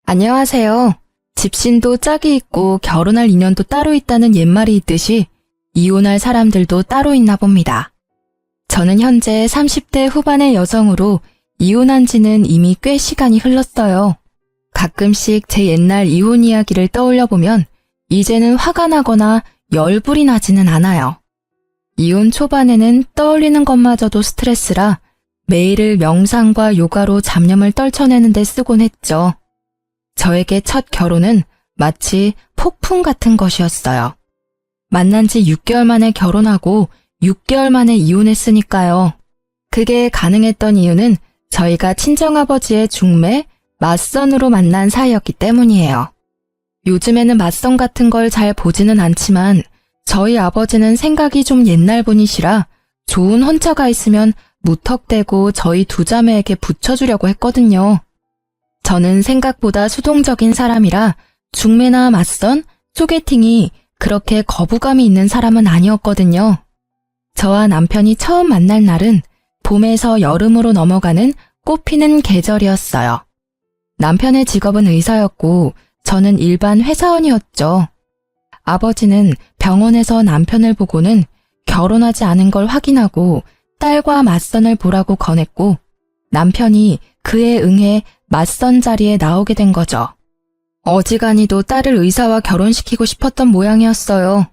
안녕하세요. 집신도 짝이 있고 결혼할 인연도 따로 있다는 옛말이 있듯이 이혼할 사람들도 따로 있나 봅니다. 저는 현재 30대 후반의 여성으로 이혼한 지는 이미 꽤 시간이 흘렀어요. 가끔씩 제 옛날 이혼 이야기를 떠올려 보면 이제는 화가 나거나 열불이 나지는 않아요. 이혼 초반에는 떠올리는 것마저도 스트레스라 매일을 명상과 요가로 잡념을 떨쳐내는 데 쓰곤 했죠. 저에게 첫 결혼은 마치 폭풍 같은 것이었어요. 만난 지 6개월 만에 결혼하고 6개월 만에 이혼했으니까요. 그게 가능했던 이유는 저희가 친정아버지의 중매, 맞선으로 만난 사이였기 때문이에요. 요즘에는 맞선 같은 걸 잘 보지는 않지만 저희 아버지는 생각이 좀 옛날 분이시라 좋은 혼처가 있으면 무턱대고 저희 두 자매에게 붙여주려고 했거든요. 저는 생각보다 수동적인 사람이라 중매나 맞선, 소개팅이 그렇게 거부감이 있는 사람은 아니었거든요. 저와 남편이 처음 만날 날은 봄에서 여름으로 넘어가는 꽃피는 계절이었어요. 남편의 직업은 의사였고 저는 일반 회사원이었죠. 아버지는 병원에서 남편을 보고는 결혼하지 않은 걸 확인하고 딸과 맞선을 보라고 권했고 남편이 그에 응해 맞선 자리에 나오게 된 거죠. 어지간히도 딸을 의사와 결혼시키고 싶었던 모양이었어요.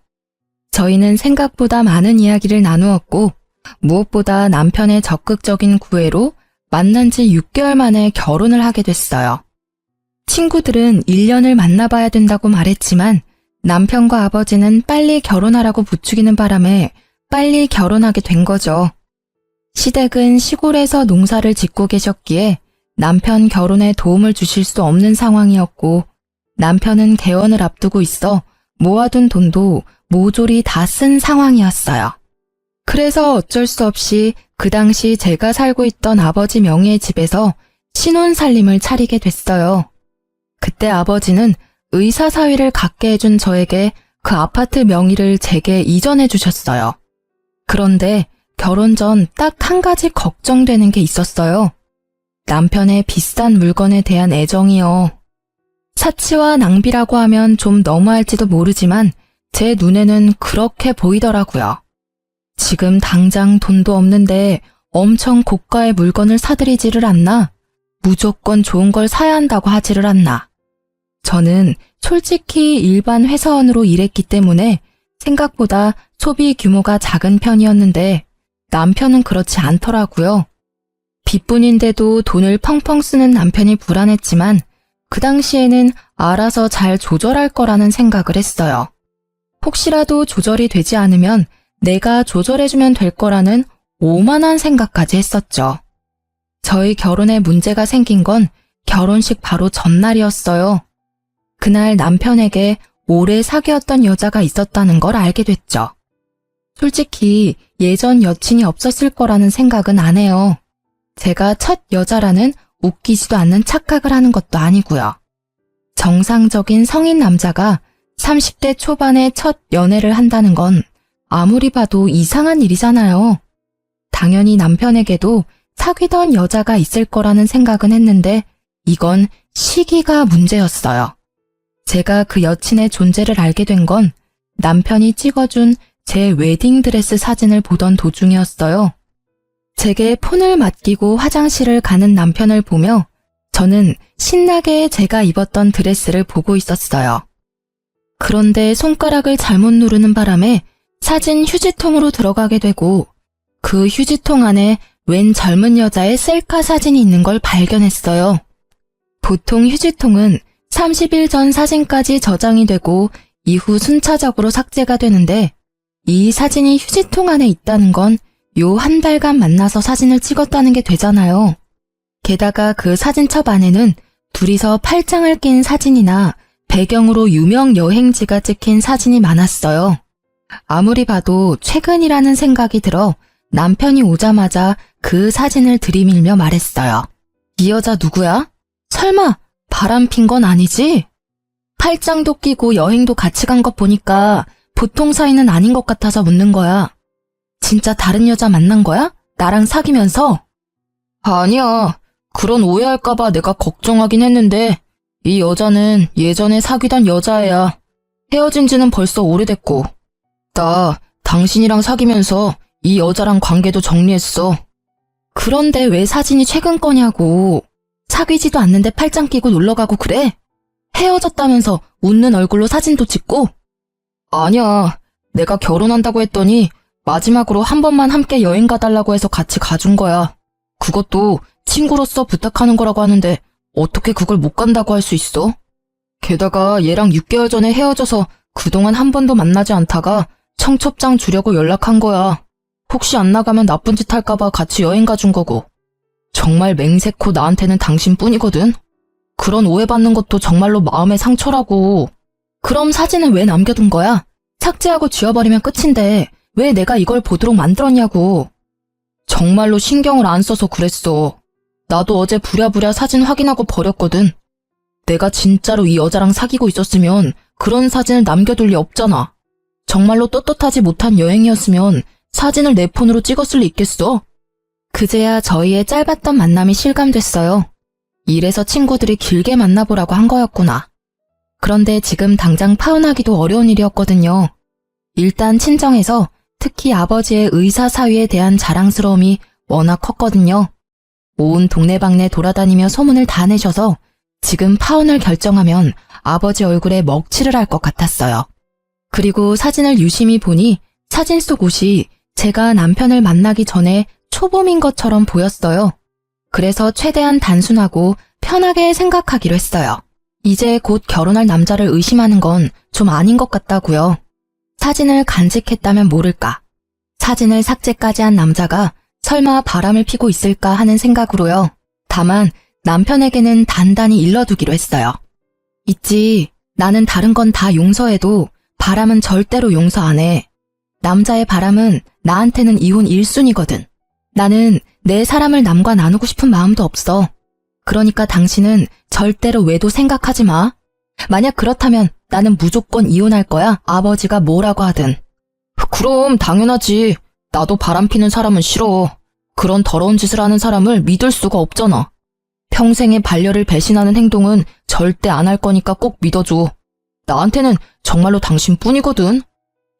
저희는 생각보다 많은 이야기를 나누었고 무엇보다 남편의 적극적인 구애로 만난 지 6개월 만에 결혼을 하게 됐어요. 친구들은 1년을 만나봐야 된다고 말했지만 남편과 아버지는 빨리 결혼하라고 부추기는 바람에 빨리 결혼하게 된 거죠. 시댁은 시골에서 농사를 짓고 계셨기에 남편 결혼에 도움을 주실 수 없는 상황이었고 남편은 개원을 앞두고 있어 모아둔 돈도 모조리 다 쓴 상황이었어요. 그래서 어쩔 수 없이 그 당시 제가 살고 있던 아버지 명의의 집에서 신혼살림을 차리게 됐어요. 그때 아버지는 의사 사위를 갖게 해준 저에게 그 아파트 명의를 제게 이전해 주셨어요. 그런데 결혼 전 딱 한 가지 걱정되는 게 있었어요. 남편의 비싼 물건에 대한 애정이요. 사치와 낭비라고 하면 좀 너무할지도 모르지만 제 눈에는 그렇게 보이더라고요. 지금 당장 돈도 없는데 엄청 고가의 물건을 사들이지를 않나? 무조건 좋은 걸 사야 한다고 하지를 않나? 저는 솔직히 일반 회사원으로 일했기 때문에 생각보다 소비 규모가 작은 편이었는데 남편은 그렇지 않더라고요. 빚뿐인데도 돈을 펑펑 쓰는 남편이 불안했지만 그 당시에는 알아서 잘 조절할 거라는 생각을 했어요. 혹시라도 조절이 되지 않으면 내가 조절해주면 될 거라는 오만한 생각까지 했었죠. 저희 결혼에 문제가 생긴 건 결혼식 바로 전날이었어요. 그날 남편에게 오래 사귀었던 여자가 있었다는 걸 알게 됐죠. 솔직히 예전 여친이 없었을 거라는 생각은 안 해요. 제가 첫 여자라는 웃기지도 않는 착각을 하는 것도 아니고요. 정상적인 성인 남자가 30대 초반에 첫 연애를 한다는 건 아무리 봐도 이상한 일이잖아요. 당연히 남편에게도 사귀던 여자가 있을 거라는 생각은 했는데 이건 시기가 문제였어요. 제가 그 여친의 존재를 알게 된 건 남편이 찍어준 제 웨딩드레스 사진을 보던 도중이었어요. 제게 폰을 맡기고 화장실을 가는 남편을 보며 저는 신나게 제가 입었던 드레스를 보고 있었어요. 그런데 손가락을 잘못 누르는 바람에 사진 휴지통으로 들어가게 되고 그 휴지통 안에 웬 젊은 여자의 셀카 사진이 있는 걸 발견했어요. 보통 휴지통은 30일 전 사진까지 저장이 되고 이후 순차적으로 삭제가 되는데 이 사진이 휴지통 안에 있다는 건 요 한 달간 만나서 사진을 찍었다는 게 되잖아요. 게다가 그 사진첩 안에는 둘이서 팔짱을 낀 사진이나 배경으로 유명 여행지가 찍힌 사진이 많았어요. 아무리 봐도 최근이라는 생각이 들어 남편이 오자마자 그 사진을 들이밀며 말했어요. 이 여자 누구야? 설마 바람핀 건 아니지? 팔짱도 끼고 여행도 같이 간 것 보니까 보통 사이는 아닌 것 같아서 묻는 거야. 진짜 다른 여자 만난 거야? 나랑 사귀면서? 아니야. 그런 오해할까봐 내가 걱정하긴 했는데 이 여자는 예전에 사귀던 여자애야. 헤어진 지는 벌써 오래됐고. 나 당신이랑 사귀면서 이 여자랑 관계도 정리했어. 그런데 왜 사진이 최근 거냐고. 사귀지도 않는데 팔짱 끼고 놀러가고 그래? 헤어졌다면서 웃는 얼굴로 사진도 찍고? 아니야. 내가 결혼한다고 했더니 마지막으로 한 번만 함께 여행 가달라고 해서 같이 가준 거야. 그것도 친구로서 부탁하는 거라고 하는데 어떻게 그걸 못 간다고 할 수 있어? 게다가 얘랑 6개월 전에 헤어져서 그동안 한 번도 만나지 않다가 청첩장 주려고 연락한 거야. 혹시 안 나가면 나쁜 짓 할까봐 같이 여행 가준 거고. 정말 맹세코 나한테는 당신뿐이거든. 그런 오해받는 것도 정말로 마음의 상처라고. 그럼 사진은 왜 남겨둔 거야? 삭제하고 지워버리면 끝인데 왜 내가 이걸 보도록 만들었냐고. 정말로 신경을 안 써서 그랬어. 나도 어제 부랴부랴 사진 확인하고 버렸거든. 내가 진짜로 이 여자랑 사귀고 있었으면 그런 사진을 남겨둘 리 없잖아. 정말로 떳떳하지 못한 여행이었으면 사진을 내 폰으로 찍었을 리 있겠어? 그제야 저희의 짧았던 만남이 실감됐어요. 이래서 친구들이 길게 만나보라고 한 거였구나. 그런데 지금 당장 파혼하기도 어려운 일이었거든요. 일단 친정에서 특히 아버지의 의사 사위에 대한 자랑스러움이 워낙 컸거든요. 온 동네방네 돌아다니며 소문을 다 내셔서 지금 파혼을 결정하면 아버지 얼굴에 먹칠을 할 것 같았어요. 그리고 사진을 유심히 보니 사진 속 옷이 제가 남편을 만나기 전에 초봄인 것처럼 보였어요. 그래서 최대한 단순하고 편하게 생각하기로 했어요. 이제 곧 결혼할 남자를 의심하는 건 좀 아닌 것 같다고요. 사진을 간직했다면 모를까. 사진을 삭제까지 한 남자가 설마 바람을 피고 있을까 하는 생각으로요. 다만 남편에게는 단단히 일러두기로 했어요. 있지, 나는 다른 건 다 용서해도 바람은 절대로 용서 안 해. 남자의 바람은 나한테는 이혼 1순위거든. 나는 내 사람을 남과 나누고 싶은 마음도 없어. 그러니까 당신은 절대로 외도 생각하지 마. 만약 그렇다면 나는 무조건 이혼할 거야. 아버지가 뭐라고 하든. 그럼 당연하지. 나도 바람피는 사람은 싫어. 그런 더러운 짓을 하는 사람을 믿을 수가 없잖아. 평생의 반려를 배신하는 행동은 절대 안 할 거니까 꼭 믿어줘. 나한테는 정말로 당신뿐이거든.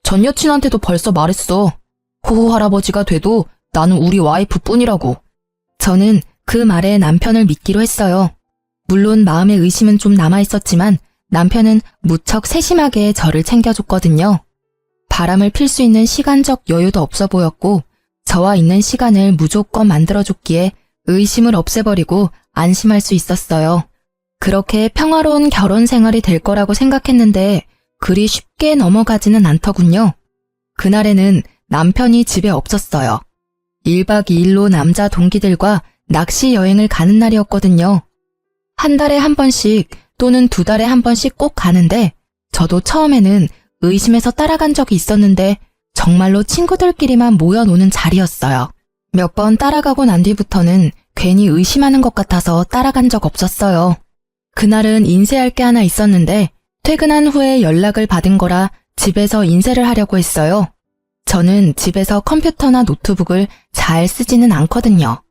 전 여친한테도 벌써 말했어. 호호 할아버지가 돼도 나는 우리 와이프뿐이라고. 저는 그 말에 남편을 믿기로 했어요. 물론 마음의 의심은 좀 남아있었지만 남편은 무척 세심하게 저를 챙겨줬거든요. 바람을 필 수 있는 시간적 여유도 없어 보였고 저와 있는 시간을 무조건 만들어줬기에 의심을 없애버리고 안심할 수 있었어요. 그렇게 평화로운 결혼 생활이 될 거라고 생각했는데 그리 쉽게 넘어가지는 않더군요. 그날에는 남편이 집에 없었어요. 1박 2일로 남자 동기들과 낚시 여행을 가는 날이었거든요. 한 달에 한 번씩 또는 2달에 한 번씩 꼭 가는데 저도 처음에는 의심해서 따라간 적이 있었는데 정말로 친구들끼리만 모여 노는 자리였어요. 몇 번 따라가고 난 뒤부터는 괜히 의심하는 것 같아서 따라간 적 없었어요. 그날은 인쇄할 게 하나 있었는데 퇴근한 후에 연락을 받은 거라 집에서 인쇄를 하려고 했어요. 저는 집에서 컴퓨터나 노트북을 잘 쓰지는 않거든요.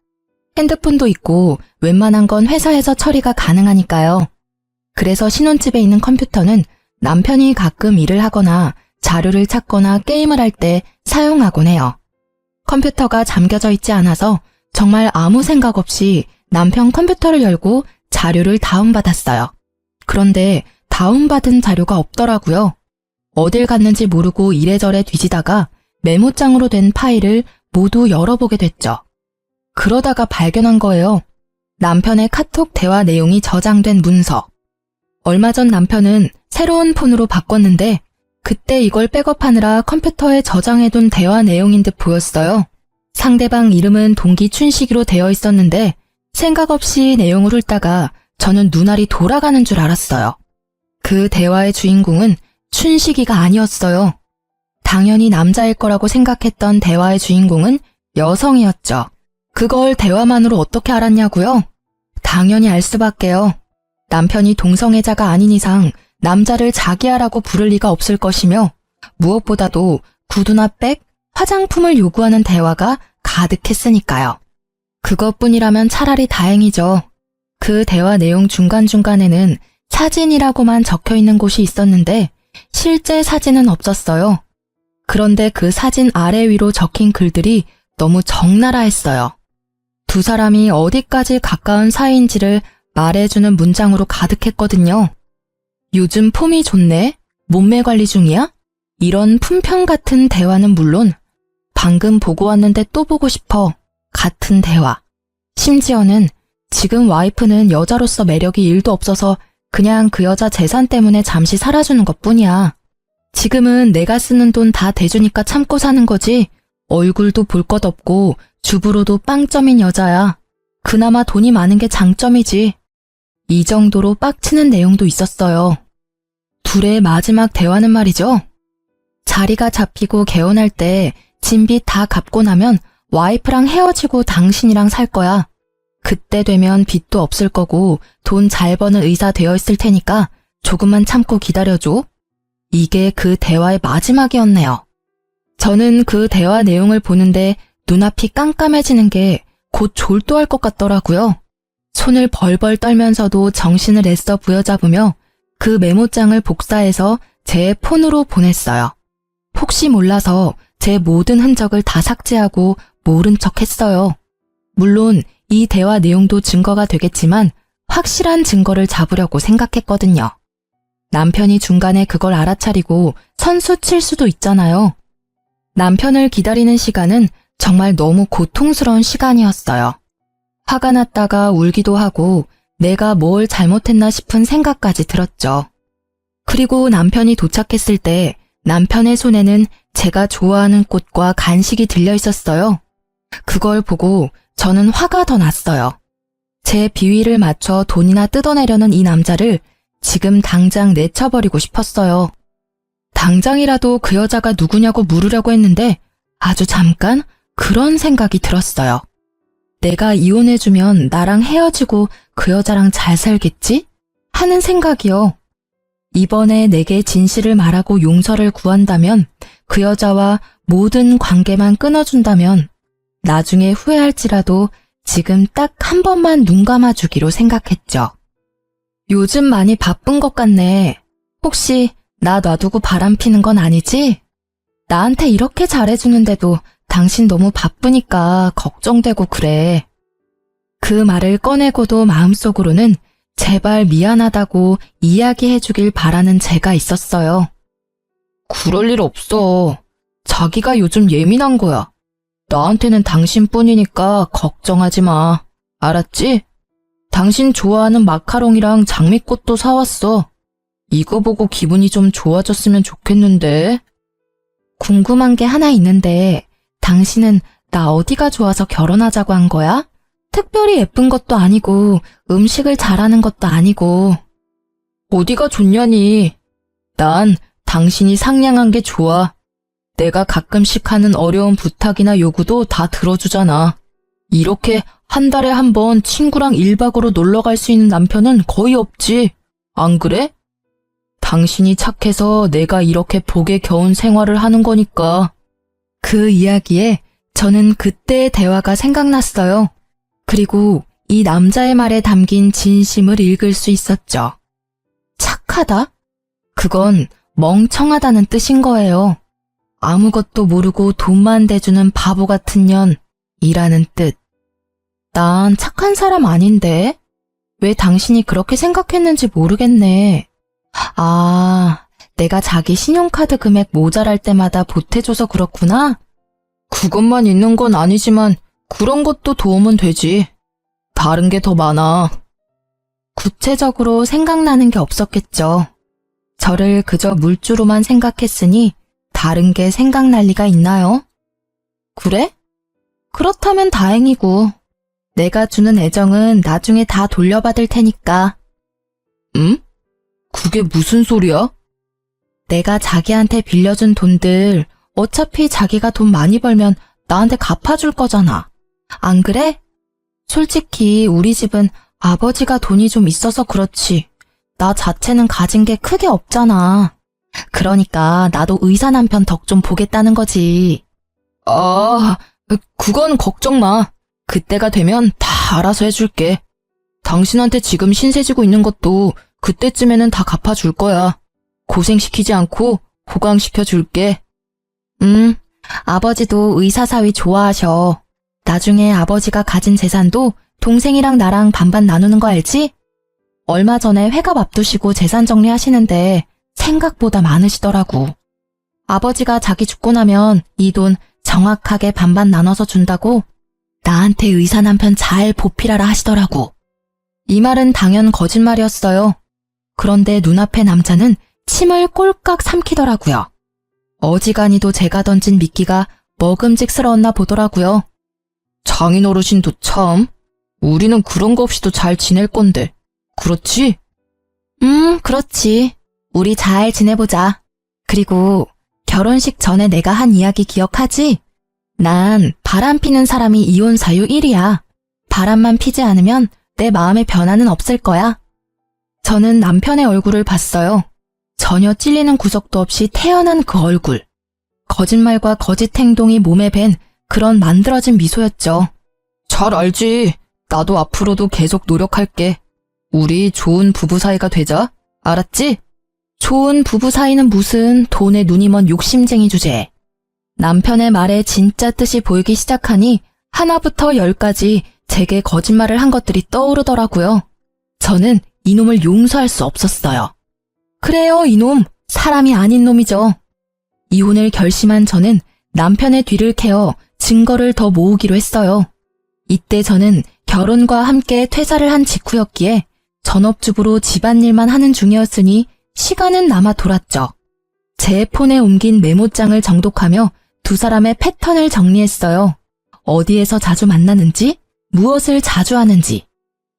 핸드폰도 있고 웬만한 건 회사에서 처리가 가능하니까요. 그래서 신혼집에 있는 컴퓨터는 남편이 가끔 일을 하거나 자료를 찾거나 게임을 할 때 사용하곤 해요. 컴퓨터가 잠겨져 있지 않아서 정말 아무 생각 없이 남편 컴퓨터를 열고 자료를 다운받았어요. 그런데 다운받은 자료가 없더라고요. 어딜 갔는지 모르고 이래저래 뒤지다가 메모장으로 된 파일을 모두 열어보게 됐죠. 그러다가 발견한 거예요. 남편의 카톡 대화 내용이 저장된 문서. 얼마 전 남편은 새로운 폰으로 바꿨는데 그때 이걸 백업하느라 컴퓨터에 저장해둔 대화 내용인 듯 보였어요. 상대방 이름은 동기 춘식이로 되어 있었는데 생각 없이 내용을 훑다가 저는 눈알이 돌아가는 줄 알았어요. 그 대화의 주인공은 춘식이가 아니었어요. 당연히 남자일 거라고 생각했던 대화의 주인공은 여성이었죠. 그걸 대화만으로 어떻게 알았냐고요? 당연히 알 수밖에요. 남편이 동성애자가 아닌 이상 남자를 자기야라고 부를 리가 없을 것이며 무엇보다도 구두나 백, 화장품을 요구하는 대화가 가득했으니까요. 그것뿐이라면 차라리 다행이죠. 그 대화 내용 중간중간에는 사진이라고만 적혀 있는 곳이 있었는데 실제 사진은 없었어요. 그런데 그 사진 아래 위로 적힌 글들이 너무 적나라했어요. 두 사람이 어디까지 가까운 사이인지를 말해주는 문장으로 가득했거든요. 요즘 폼이 좋네? 몸매 관리 중이야? 이런 품평 같은 대화는 물론 방금 보고 왔는데 또 보고 싶어 같은 대화. 심지어는 지금 와이프는 여자로서 매력이 1도 없어서 그냥 그 여자 재산 때문에 잠시 살아주는 것뿐이야. 지금은 내가 쓰는 돈 다 대주니까 참고 사는 거지. 얼굴도 볼 것 없고 주부로도 빵점인 여자야. 그나마 돈이 많은 게 장점이지. 이 정도로 빡치는 내용도 있었어요. 둘의 마지막 대화는 말이죠. 자리가 잡히고 개혼할 때 진빚 다 갚고 나면 와이프랑 헤어지고 당신이랑 살 거야. 그때 되면 빚도 없을 거고 돈 잘 버는 의사 되어 있을 테니까 조금만 참고 기다려줘. 이게 그 대화의 마지막이었네요. 저는 그 대화 내용을 보는데 눈앞이 깜깜해지는 게 곧 졸도할 것 같더라고요. 손을 벌벌 떨면서도 정신을 애써 부여잡으며 그 메모장을 복사해서 제 폰으로 보냈어요. 혹시 몰라서 제 모든 흔적을 다 삭제하고 모른 척 했어요. 물론 이 대화 내용도 증거가 되겠지만 확실한 증거를 잡으려고 생각했거든요. 남편이 중간에 그걸 알아차리고 선수 칠 수도 있잖아요. 남편을 기다리는 시간은 정말 너무 고통스러운 시간이었어요. 화가 났다가 울기도 하고 내가 뭘 잘못했나 싶은 생각까지 들었죠. 그리고 남편이 도착했을 때 남편의 손에는 제가 좋아하는 꽃과 간식이 들려 있었어요. 그걸 보고 저는 화가 더 났어요. 제 비위를 맞춰 돈이나 뜯어내려는 이 남자를 지금 당장 내쳐버리고 싶었어요. 당장이라도 그 여자가 누구냐고 물으려고 했는데 아주 잠깐 그런 생각이 들었어요. 내가 이혼해주면 나랑 헤어지고 그 여자랑 잘 살겠지? 하는 생각이요. 이번에 내게 진실을 말하고 용서를 구한다면 그 여자와 모든 관계만 끊어준다면 나중에 후회할지라도 지금 딱 한 번만 눈 감아주기로 생각했죠. 요즘 많이 바쁜 것 같네. 혹시 나 놔두고 바람 피는 건 아니지? 나한테 이렇게 잘해주는데도 당신 너무 바쁘니까 걱정되고 그래. 그 말을 꺼내고도 마음속으로는 제발 미안하다고 이야기해주길 바라는 제가 있었어요. 그럴 일 없어. 자기가 요즘 예민한 거야. 나한테는 당신뿐이니까 걱정하지 마. 알았지? 당신 좋아하는 마카롱이랑 장미꽃도 사왔어. 이거 보고 기분이 좀 좋아졌으면 좋겠는데. 궁금한 게 하나 있는데 당신은 나 어디가 좋아서 결혼하자고 한 거야? 특별히 예쁜 것도 아니고 음식을 잘하는 것도 아니고. 어디가 좋냐니. 난 당신이 상냥한 게 좋아. 내가 가끔씩 하는 어려운 부탁이나 요구도 다 들어주잖아. 이렇게 한 달에 한 번 친구랑 1박으로 놀러 갈 수 있는 남편은 거의 없지. 안 그래? 당신이 착해서 내가 이렇게 복에 겨운 생활을 하는 거니까. 그 이야기에 저는 그때의 대화가 생각났어요. 그리고 이 남자의 말에 담긴 진심을 읽을 수 있었죠. 착하다? 그건 멍청하다는 뜻인 거예요. 아무것도 모르고 돈만 대주는 바보 같은 년이라는 뜻. 난 착한 사람 아닌데? 왜 당신이 그렇게 생각했는지 모르겠네. 아, 내가 자기 신용카드 금액 모자랄 때마다 보태줘서 그렇구나? 그것만 있는 건 아니지만 그런 것도 도움은 되지. 다른 게 더 많아. 구체적으로 생각나는 게 없었겠죠. 저를 그저 물주로만 생각했으니 다른 게 생각날 리가 있나요? 그래? 그렇다면 다행이고 내가 주는 애정은 나중에 다 돌려받을 테니까. 응? 그게 무슨 소리야? 내가 자기한테 빌려준 돈들 어차피 자기가 돈 많이 벌면 나한테 갚아줄 거잖아. 안 그래? 솔직히 우리 집은 아버지가 돈이 좀 있어서 그렇지. 나 자체는 가진 게 크게 없잖아. 그러니까 나도 의사 남편 덕 좀 보겠다는 거지. 아, 그건 걱정 마. 그때가 되면 다 알아서 해줄게. 당신한테 지금 신세 지고 있는 것도 그때쯤에는 다 갚아줄 거야. 고생시키지 않고 호강시켜줄게. 아버지도 의사 사위 좋아하셔. 나중에 아버지가 가진 재산도 동생이랑 나랑 반반 나누는 거 알지? 얼마 전에 회갑 앞두시고 재산 정리하시는데 생각보다 많으시더라고. 아버지가 자기 죽고 나면 이 돈 정확하게 반반 나눠서 준다고 나한테 의사 남편 잘 보필하라 하시더라고. 이 말은 당연 거짓말이었어요. 그런데 눈앞의 남자는 침을 꼴깍 삼키더라고요. 어지간히도 제가 던진 미끼가 먹음직스러웠나 보더라고요. 장인어르신도 참, 우리는 그런 거 없이도 잘 지낼 건데, 그렇지? 그렇지. 우리 잘 지내보자. 그리고 결혼식 전에 내가 한 이야기 기억하지? 난 바람 피는 사람이 이혼 사유 1위야. 바람만 피지 않으면 내 마음의 변화는 없을 거야. 저는 남편의 얼굴을 봤어요. 전혀 찔리는 구석도 없이 태연한 그 얼굴. 거짓말과 거짓 행동이 몸에 밴 그런 만들어진 미소였죠. 잘 알지. 나도 앞으로도 계속 노력할게. 우리 좋은 부부 사이가 되자. 알았지? 좋은 부부 사이는 무슨 돈에 눈이 먼 욕심쟁이 주제에. 남편의 말에 진짜 뜻이 보이기 시작하니 하나부터 10까지 제게 거짓말을 한 것들이 떠오르더라고요. 저는 이놈을 용서할 수 없었어요. 그래요, 이놈. 사람이 아닌 놈이죠. 이혼을 결심한 저는 남편의 뒤를 캐어 증거를 더 모으기로 했어요. 이때 저는 결혼과 함께 퇴사를 한 직후였기에 전업주부로 집안일만 하는 중이었으니 시간은 남아 돌았죠. 제 폰에 옮긴 메모장을 정독하며 두 사람의 패턴을 정리했어요. 어디에서 자주 만나는지, 무엇을 자주 하는지,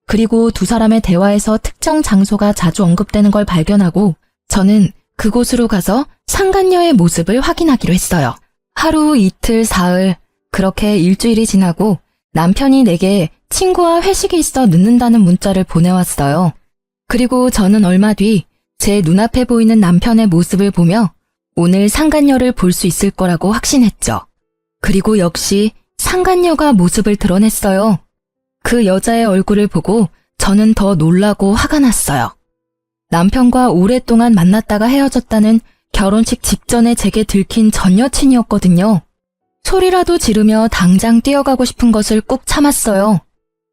그리고 두 사람의 대화에서 특정 장소가 자주 언급되는 걸 발견하고 저는 그곳으로 가서 상간녀의 모습을 확인하기로 했어요. 하루, 이틀, 사흘, 그렇게 일주일이 지나고 남편이 내게 친구와 회식이 있어 늦는다는 문자를 보내왔어요. 그리고 저는 얼마 뒤 제 눈앞에 보이는 남편의 모습을 보며 오늘 상간녀를 볼 수 있을 거라고 확신했죠. 그리고 역시 상간녀가 모습을 드러냈어요. 그 여자의 얼굴을 보고 저는 더 놀라고 화가 났어요. 남편과 오랫동안 만났다가 헤어졌다는 결혼식 직전에 제게 들킨 전 여친이었거든요. 소리라도 지르며 당장 뛰어가고 싶은 것을 꾹 참았어요.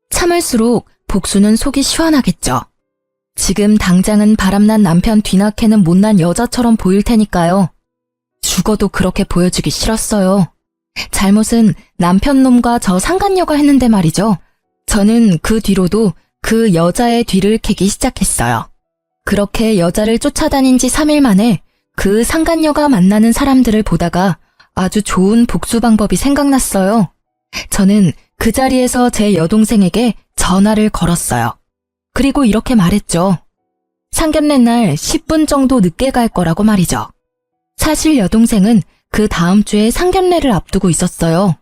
참을수록 복수는 속이 시원하겠죠. 지금 당장은 바람난 남편 뒤나캐는 못난 여자처럼 보일 테니까요. 죽어도 그렇게 보여주기 싫었어요. 잘못은 남편 놈과 저 상간녀가 했는데 말이죠. 저는 그 뒤로도 그 여자의 뒤를 캐기 시작했어요. 그렇게 여자를 쫓아다닌 지 3일 만에 그 상간녀가 만나는 사람들을 보다가 아주 좋은 복수 방법이 생각났어요. 저는 그 자리에서 제 여동생에게 전화를 걸었어요. 그리고 이렇게 말했죠. 상견례 날 10분 정도 늦게 갈 거라고 말이죠. 사실 여동생은 그 다음 주에 상견례를 앞두고 있었어요.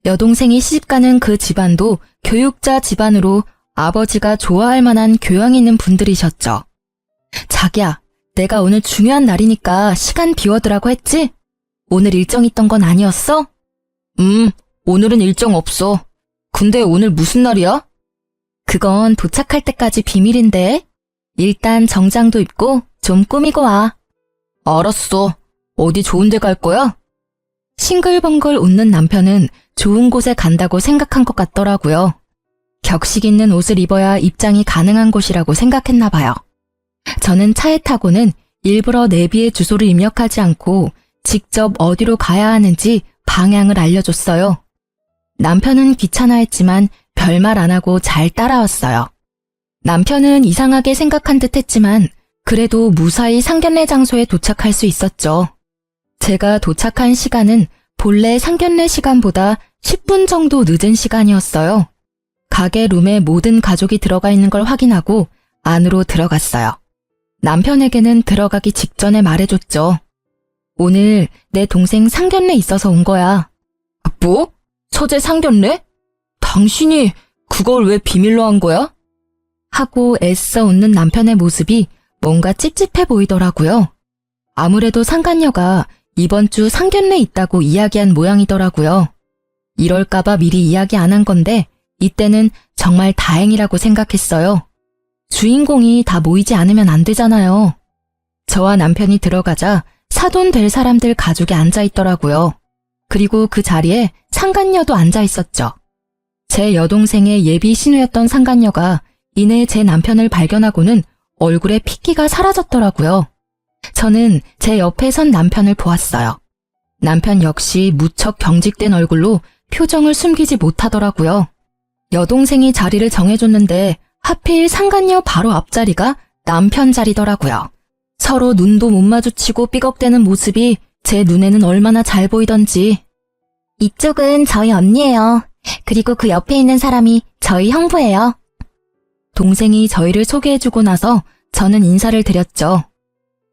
여동생이 시집가는 그 집안도 교육자 집안으로 아버지가 좋아할 만한 교양 있는 분들이셨죠. 자기야, 내가 오늘 중요한 날이니까 시간 비워두라고 했지? 오늘 일정 있던 건 아니었어? 오늘은 일정 없어. 근데 오늘 무슨 날이야? 그건 도착할 때까지 비밀인데. 일단 정장도 입고 좀 꾸미고 와. 알았어. 어디 좋은 데 갈 거야? 싱글벙글 웃는 남편은 좋은 곳에 간다고 생각한 것 같더라고요. 격식 있는 옷을 입어야 입장이 가능한 곳이라고 생각했나 봐요. 저는 차에 타고는 일부러 내비의 주소를 입력하지 않고 직접 어디로 가야 하는지 방향을 알려줬어요. 남편은 귀찮아했지만 별말 안 하고 잘 따라왔어요. 남편은 이상하게 생각한 듯 했지만 그래도 무사히 상견례 장소에 도착할 수 있었죠. 제가 도착한 시간은 본래 상견례 시간보다 10분 정도 늦은 시간이었어요. 가게 룸에 모든 가족이 들어가 있는 걸 확인하고 안으로 들어갔어요. 남편에게는 들어가기 직전에 말해줬죠. 오늘 내 동생 상견례 있어서 온 거야. 뭐? 처제 상견례? 당신이 그걸 왜 비밀로 한 거야? 하고 애써 웃는 남편의 모습이 뭔가 찝찝해 보이더라고요. 아무래도 상간녀가 이번 주 상견례 있다고 이야기한 모양이더라고요. 이럴까봐 미리 이야기 안 한 건데 이때는 정말 다행이라고 생각했어요. 주인공이 다 모이지 않으면 안 되잖아요. 저와 남편이 들어가자 사돈 될 사람들 가족이 앉아 있더라고요. 그리고 그 자리에 상간녀도 앉아 있었죠. 제 여동생의 예비 신우였던 상간녀가 이내 제 남편을 발견하고는 얼굴에 핏기가 사라졌더라고요. 저는 제 옆에 선 남편을 보았어요. 남편 역시 무척 경직된 얼굴로 표정을 숨기지 못하더라고요. 여동생이 자리를 정해줬는데 하필 상간녀 바로 앞자리가 남편 자리더라고요. 서로 눈도 못 마주치고 삐걱대는 모습이 제 눈에는 얼마나 잘 보이던지. 이쪽은 저희 언니예요. 그리고 그 옆에 있는 사람이 저희 형부예요. 동생이 저희를 소개해주고 나서 저는 인사를 드렸죠.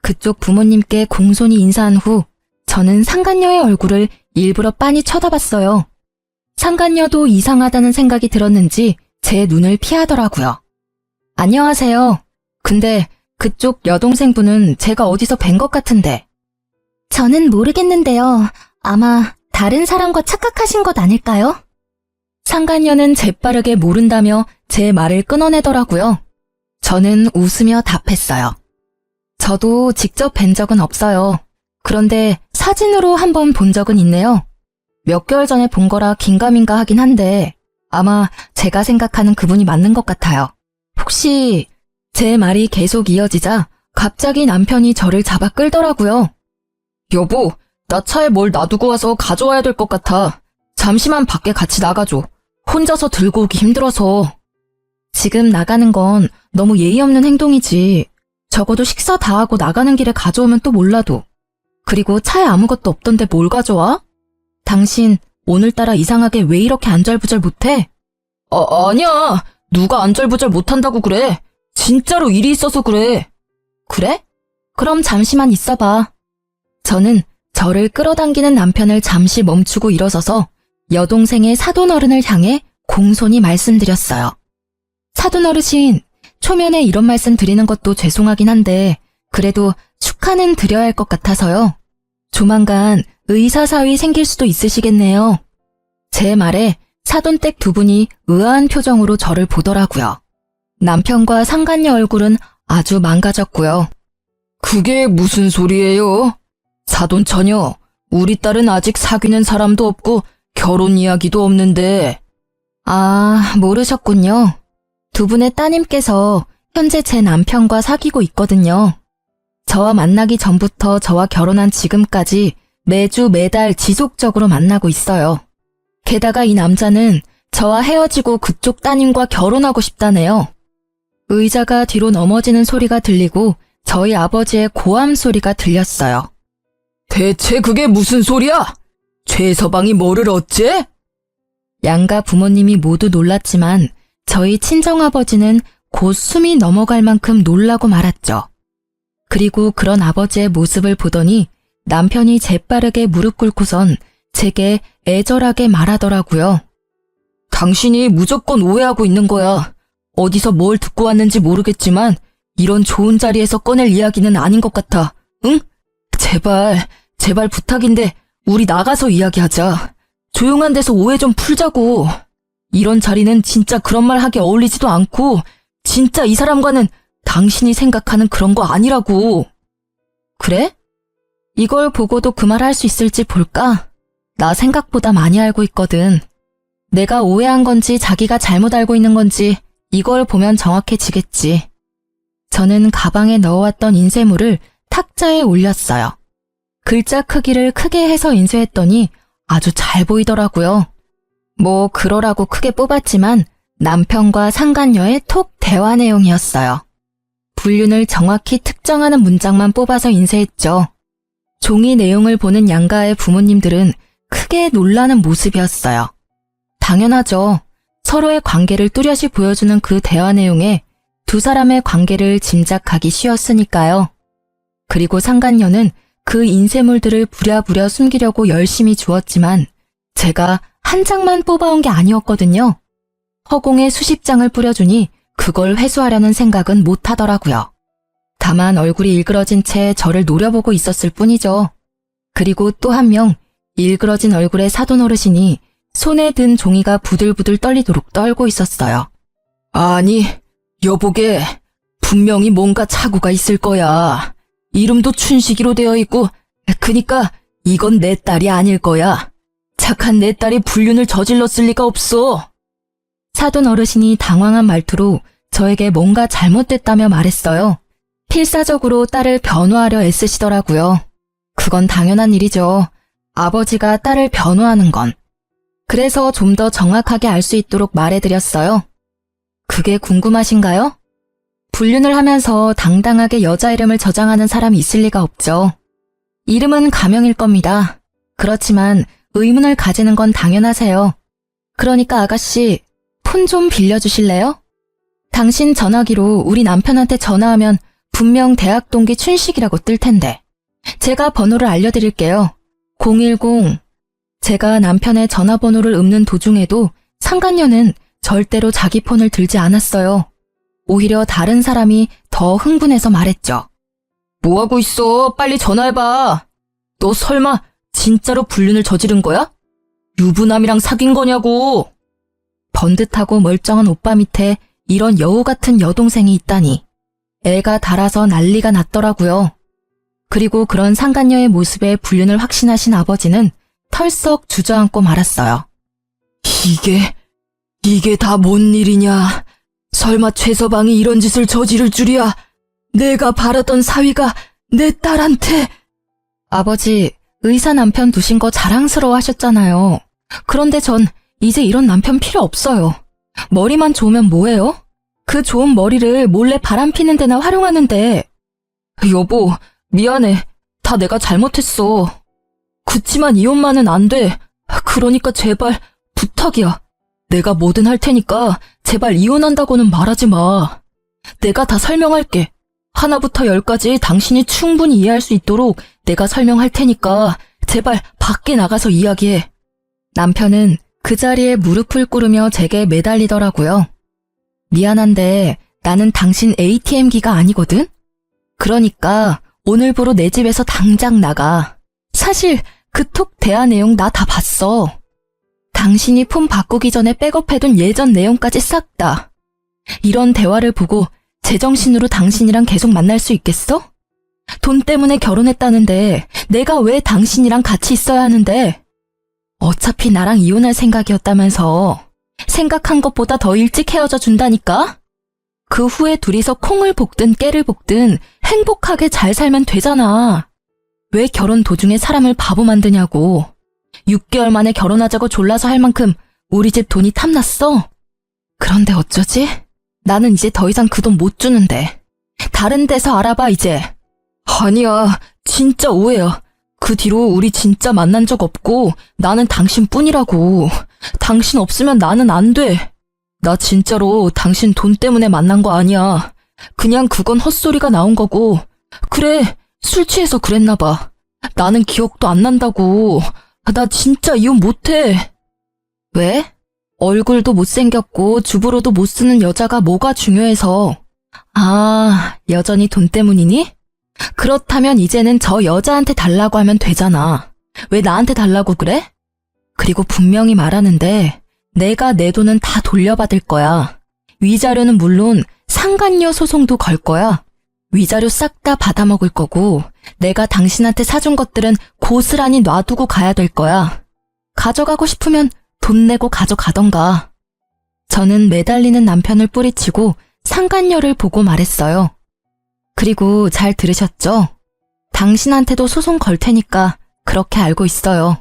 그쪽 부모님께 공손히 인사한 후 저는 상간녀의 얼굴을 일부러 빤히 쳐다봤어요. 상간녀도 이상하다는 생각이 들었는지 제 눈을 피하더라고요. 안녕하세요. 근데 그쪽 여동생분은 제가 어디서 뵌 것 같은데. 저는 모르겠는데요. 아마 다른 사람과 착각하신 것 아닐까요? 상간녀는 재빠르게 모른다며 제 말을 끊어내더라고요. 저는 웃으며 답했어요. 저도 직접 뵌 적은 없어요. 그런데 사진으로 한번 본 적은 있네요. 몇 개월 전에 본 거라 긴가민가 하긴 한데 아마 제가 생각하는 그분이 맞는 것 같아요. 혹시... 제 말이 계속 이어지자 갑자기 남편이 저를 잡아 끌더라고요. 여보, 나 차에 뭘 놔두고 와서 가져와야 될 것 같아. 잠시만 밖에 같이 나가줘. 혼자서 들고 오기 힘들어서. 지금 나가는 건 너무 예의 없는 행동이지. 적어도 식사 다 하고 나가는 길에 가져오면 또 몰라도. 그리고 차에 아무것도 없던데 뭘 가져와? 당신 오늘따라 이상하게 왜 이렇게 안절부절 못해? 아니야. 누가 안절부절 못한다고 그래. 진짜로 일이 있어서 그래. 그래? 그럼 잠시만 있어봐. 저는 저를 끌어당기는 남편을 잠시 멈추고 일어서서 여동생의 사돈어른을 향해 공손히 말씀드렸어요. 사돈어르신, 초면에 이런 말씀 드리는 것도 죄송하긴 한데 그래도 축하는 드려야 할 것 같아서요. 조만간 의사사위 생길 수도 있으시겠네요. 제 말에 사돈댁 두 분이 의아한 표정으로 저를 보더라고요. 남편과 상간녀 얼굴은 아주 망가졌고요. 그게 무슨 소리예요? 사돈처녀, 우리 딸은 아직 사귀는 사람도 없고 결혼 이야기도 없는데. 아, 모르셨군요. 두 분의 따님께서 현재 제 남편과 사귀고 있거든요. 저와 만나기 전부터 저와 결혼한 지금까지 매주 매달 지속적으로 만나고 있어요. 게다가 이 남자는 저와 헤어지고 그쪽 따님과 결혼하고 싶다네요. 의자가 뒤로 넘어지는 소리가 들리고 저희 아버지의 고함 소리가 들렸어요. 대체 그게 무슨 소리야? 최서방이 뭐를 어째? 양가 부모님이 모두 놀랐지만 저희 친정아버지는 곧 숨이 넘어갈 만큼 놀라고 말았죠. 그리고 그런 아버지의 모습을 보더니 남편이 재빠르게 무릎 꿇고선 제게 애절하게 말하더라고요. 당신이 무조건 오해하고 있는 거야. 어디서 뭘 듣고 왔는지 모르겠지만 이런 좋은 자리에서 꺼낼 이야기는 아닌 것 같아. 응? 제발 부탁인데 우리 나가서 이야기하자. 조용한 데서 오해 좀 풀자고. 이런 자리는 진짜 그런 말 하기 어울리지도 않고 진짜 이 사람과는 당신이 생각하는 그런 거 아니라고. 그래? 이걸 보고도 그 말 할 수 있을지 볼까? 나 생각보다 많이 알고 있거든. 내가 오해한 건지 자기가 잘못 알고 있는 건지 이걸 보면 정확해지겠지. 저는 가방에 넣어왔던 인쇄물을 탁자에 올렸어요. 글자 크기를 크게 해서 인쇄했더니 아주 잘 보이더라고요. 뭐 그러라고 크게 뽑았지만 남편과 상간녀의 톡 대화 내용이었어요. 불륜을 정확히 특정하는 문장만 뽑아서 인쇄했죠. 종이 내용을 보는 양가의 부모님들은 크게 놀라는 모습이었어요. 당연하죠. 서로의 관계를 뚜렷이 보여주는 그 대화 내용에 두 사람의 관계를 짐작하기 쉬웠으니까요. 그리고 상간녀는 그 인쇄물들을 부랴부랴 숨기려고 열심히 주었지만 제가 한 장만 뽑아온 게 아니었거든요. 허공에 수십 장을 뿌려주니 그걸 회수하려는 생각은 못 하더라고요. 다만 얼굴이 일그러진 채 저를 노려보고 있었을 뿐이죠. 그리고 또 한 명 일그러진 얼굴의 사돈어르신이 손에 든 종이가 부들부들 떨리도록 떨고 있었어요. 아니, 여보게, 분명히 뭔가 착오가 있을 거야. 이름도 춘식이로 되어 있고, 그니까 이건 내 딸이 아닐 거야. 착한 내 딸이 불륜을 저질렀을 리가 없어. 사돈 어르신이 당황한 말투로 저에게 뭔가 잘못됐다며 말했어요. 필사적으로 딸을 변호하려 애쓰시더라고요. 그건 당연한 일이죠. 아버지가 딸을 변호하는 건. 그래서 좀 더 정확하게 알 수 있도록 말해드렸어요. 그게 궁금하신가요? 불륜을 하면서 당당하게 여자 이름을 저장하는 사람이 있을 리가 없죠. 이름은 가명일 겁니다. 그렇지만 의문을 가지는 건 당연하세요. 그러니까 아가씨, 폰 좀 빌려주실래요? 당신 전화기로 우리 남편한테 전화하면 분명 대학 동기 춘식이라고 뜰 텐데. 제가 번호를 알려드릴게요. 010. 제가 남편의 전화번호를 읊는 도중에도 상간녀는 절대로 자기 폰을 들지 않았어요. 오히려 다른 사람이 더 흥분해서 말했죠. 뭐하고 있어? 빨리 전화해봐. 너 설마 진짜로 불륜을 저지른 거야? 유부남이랑 사귄 거냐고. 번듯하고 멀쩡한 오빠 밑에 이런 여우 같은 여동생이 있다니. 애가 달아서 난리가 났더라고요. 그리고 그런 상간녀의 모습에 불륜을 확신하신 아버지는 털썩 주저앉고 말았어요. 이게 다 뭔 일이냐. 설마 최서방이 이런 짓을 저지를 줄이야. 내가 바라던 사위가 내 딸한테. 아버지, 의사 남편 두신 거 자랑스러워 하셨잖아요. 그런데 전 이제 이런 남편 필요 없어요. 머리만 좋으면 뭐해요? 그 좋은 머리를 몰래 바람 피는 데나 활용하는데. 여보, 미안해. 다 내가 잘못했어. 그치만 이혼만은 안 돼. 그러니까 제발 부탁이야. 내가 뭐든 할 테니까 제발 이혼한다고는 말하지 마. 내가 다 설명할게. 하나부터 10까지 당신이 충분히 이해할 수 있도록 내가 설명할 테니까 제발 밖에 나가서 이야기해. 남편은 그 자리에 무릎을 꿇으며 제게 매달리더라고요. 미안한데 나는 당신 ATM기가 아니거든? 그러니까 오늘부로 내 집에서 당장 나가. 사실 그 톡 대화 내용 나 다 봤어. 당신이 폰 바꾸기 전에 백업해둔 예전 내용까지 싹 다. 이런 대화를 보고 제정신으로 당신이랑 계속 만날 수 있겠어? 돈 때문에 결혼했다는데 내가 왜 당신이랑 같이 있어야 하는데? 어차피 나랑 이혼할 생각이었다면서. 생각한 것보다 더 일찍 헤어져 준다니까? 그 후에 둘이서 콩을 볶든 깨를 볶든 행복하게 잘 살면 되잖아. 왜 결혼 도중에 사람을 바보 만드냐고. 6개월 만에 결혼하자고 졸라서 할 만큼 우리 집 돈이 탐났어? 그런데 어쩌지? 나는 이제 더 이상 그 돈 못 주는데. 다른 데서 알아봐 이제. 아니야, 진짜 오해야. 그 뒤로 우리 진짜 만난 적 없고 나는 당신뿐이라고. 당신 없으면 나는 안 돼. 나 진짜로 당신 돈 때문에 만난 거 아니야. 그냥 그건 헛소리가 나온 거고. 그래, 술 취해서 그랬나 봐. 나는 기억도 안 난다고. 나 진짜 이혼 못해. 왜? 얼굴도 못생겼고 주부로도 못 쓰는 여자가 뭐가 중요해서. 아, 여전히 돈 때문이니? 그렇다면 이제는 저 여자한테 달라고 하면 되잖아. 왜 나한테 달라고 그래? 그리고 분명히 말하는데 내가 내 돈은 다 돌려받을 거야. 위자료는 물론 상간녀 소송도 걸 거야. 위자료 싹 다 받아먹을 거고 내가 당신한테 사준 것들은 고스란히 놔두고 가야 될 거야. 가져가고 싶으면 돈 내고 가져가던가. 저는 매달리는 남편을 뿌리치고 상간녀를 보고 말했어요. 그리고 잘 들으셨죠? 당신한테도 소송 걸 테니까 그렇게 알고 있어요.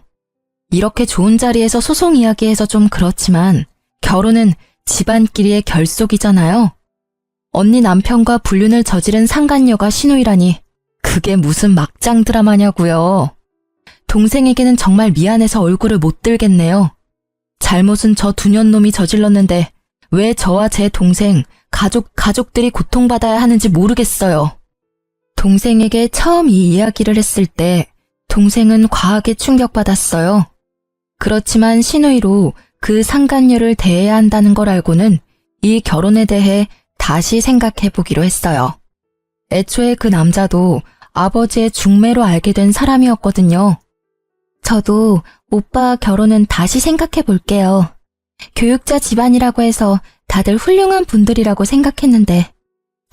이렇게 좋은 자리에서 소송 이야기해서 좀 그렇지만 결혼은 집안끼리의 결속이잖아요. 언니 남편과 불륜을 저지른 상간녀가 시누이라니 그게 무슨 막장 드라마냐고요. 동생에게는 정말 미안해서 얼굴을 못 들겠네요. 잘못은 저 두년놈이 저질렀는데 왜 저와 제 동생, 가족들이 고통받아야 하는지 모르겠어요. 동생에게 처음 이 이야기를 했을 때 동생은 과하게 충격받았어요. 그렇지만 시누이로 그 상간녀를 대해야 한다는 걸 알고는 이 결혼에 대해 다시 생각해보기로 했어요. 애초에 그 남자도 아버지의 중매로 알게 된 사람이었거든요. 저도 오빠 결혼은 다시 교육자 집안이라고 해서 다들 훌륭한 분들이라고 생각했는데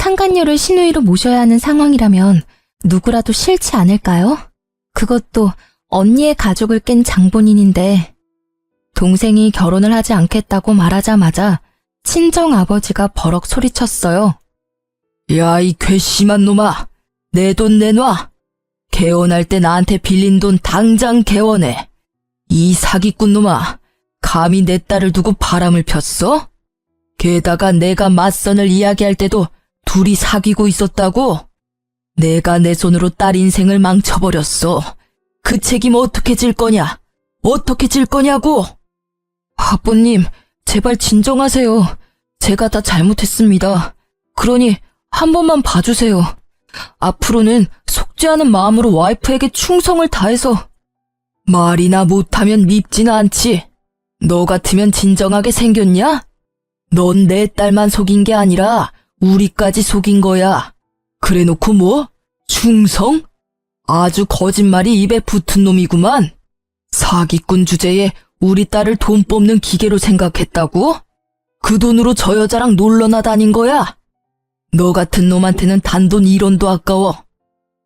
상간녀를 시누이로 모셔야 하는 상황이라면 누구라도 싫지 않을까요? 그것도 언니의 가족을 깬 장본인인데. 동생이 결혼을 하지 않겠다고 말하자마자 친정아버지가 버럭 소리쳤어요. 야, 이 괘씸한 놈아! 내 돈 내놔! 개원할 때 나한테 빌린 돈 당장 개원해! 이 사기꾼 놈아! 감히 내 딸을 두고 바람을 폈어? 게다가 내가 맞선을 이야기할 때도 둘이 사귀고 있었다고? 내가 내 손으로 딸 인생을 망쳐버렸어. 그 책임 어떻게 질 거냐? 어떻게 질 거냐고! 아버님, 제발 진정하세요. 제가 다 잘못했습니다. 그러니 한 번만 봐주세요. 앞으로는 속지 않은 마음으로 와이프에게 충성을 다해서. 말이나 못하면 밉지는 않지. 너 같으면 진정하게 생겼냐? 넌 내 딸만 속인 게 아니라 우리까지 속인 거야. 그래놓고 뭐? 충성? 아주 거짓말이 입에 붙은 놈이구만. 사기꾼 주제에 우리 딸을 돈 뽑는 기계로 생각했다고? 그 돈으로 저 여자랑 놀러나 다닌 거야? 너 같은 놈한테는 단돈 1원도 아까워.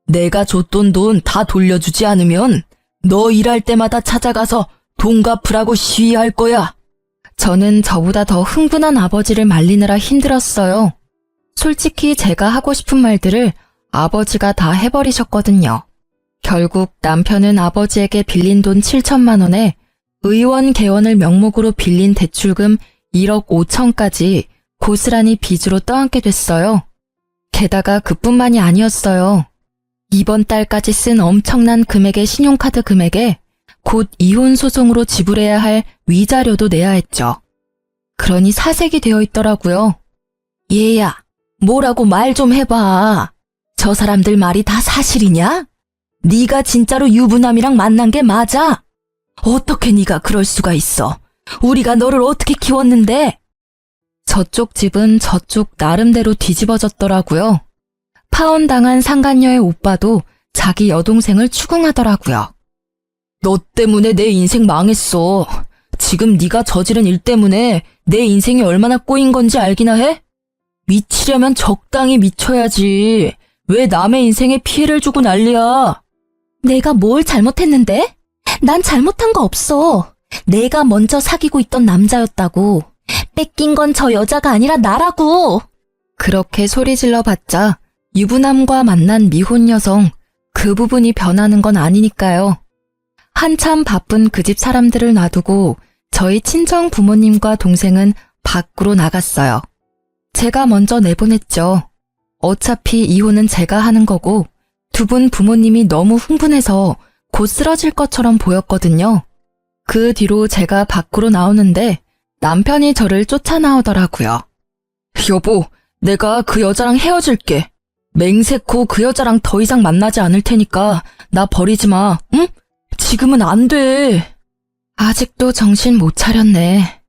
내가 줬던 돈 다 돌려주지 않으면 너 일할 때마다 찾아가서 돈 갚으라고 시위할 거야. 저는 저보다 더 흥분한 아버지를 말리느라 힘들었어요. 솔직히 제가 하고 싶은 말들을 아버지가 다 해버리셨거든요. 결국 남편은 아버지에게 빌린 돈 7천만 원에 의원 개원을 명목으로 빌린 대출금 1억 5천까지 고스란히 빚으로 떠안게 됐어요. 게다가 그뿐만이 아니었어요. 이번 달까지 쓴 엄청난 금액의 신용카드 금액에 곧 이혼 소송으로 지불해야 할 위자료도 내야 했죠. 그러니 사색이 되어 있더라고요. 얘야, 뭐라고 말 좀 해봐. 저 사람들 말이 다 사실이냐? 네가 진짜로 유부남이랑 만난 게 맞아? 어떻게 네가 그럴 수가 있어? 우리가 너를 어떻게 키웠는데? 저쪽 집은 저쪽 나름대로 뒤집어졌더라고요. 파혼당한 상간녀의 오빠도 자기 여동생을 추궁하더라고요. 너 때문에 내 인생 망했어. 지금 네가 저지른 일 때문에 내 인생이 얼마나 꼬인 건지 알기나 해? 미치려면 적당히 미쳐야지. 왜 남의 인생에 피해를 주고 난리야? 내가 뭘 잘못했는데? 난 잘못한 거 없어. 내가 먼저 사귀고 있던 남자였다고. 뺏긴 건 저 여자가 아니라 나라고. 그렇게 소리질러 봤자 유부남과 만난 미혼 여성, 그 부분이 변하는 건 아니니까요. 한참 바쁜 그 집 사람들을 놔두고 저희 친정 부모님과 동생은 밖으로 나갔어요. 제가 먼저 내보냈죠. 어차피 이혼은 제가 하는 거고 두 분 부모님이 너무 흥분해서 곧 쓰러질 것처럼 보였거든요. 그 뒤로 제가 밖으로 나오는데 남편이 저를 쫓아 나오더라고요. 여보, 내가 그 여자랑 헤어질게. 맹세코 그 여자랑 더 이상 만나지 않을 테니까 나 버리지 마, 응? 지금은 안 돼. 아직도 정신 못 차렸네.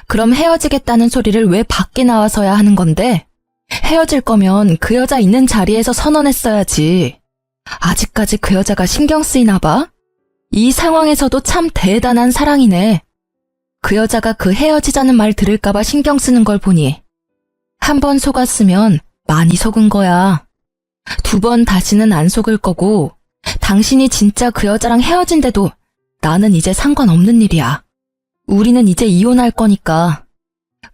그럼 헤어지겠다는 소리를 왜 밖에 나와서야 하는 건데? 헤어질 거면 그 여자 있는 자리에서 선언했어야지. 아직까지 그 여자가 신경 쓰이나 봐? 이 상황에서도 참 대단한 사랑이네. 그 여자가 그 헤어지자는 말 들을까봐 신경 쓰는 걸 보니 한 번 속았으면 많이 속은 거야. 두 번 다시는 안 속을 거고 당신이 진짜 그 여자랑 헤어진대도 나는 이제 상관없는 일이야. 우리는 이제 이혼할 거니까.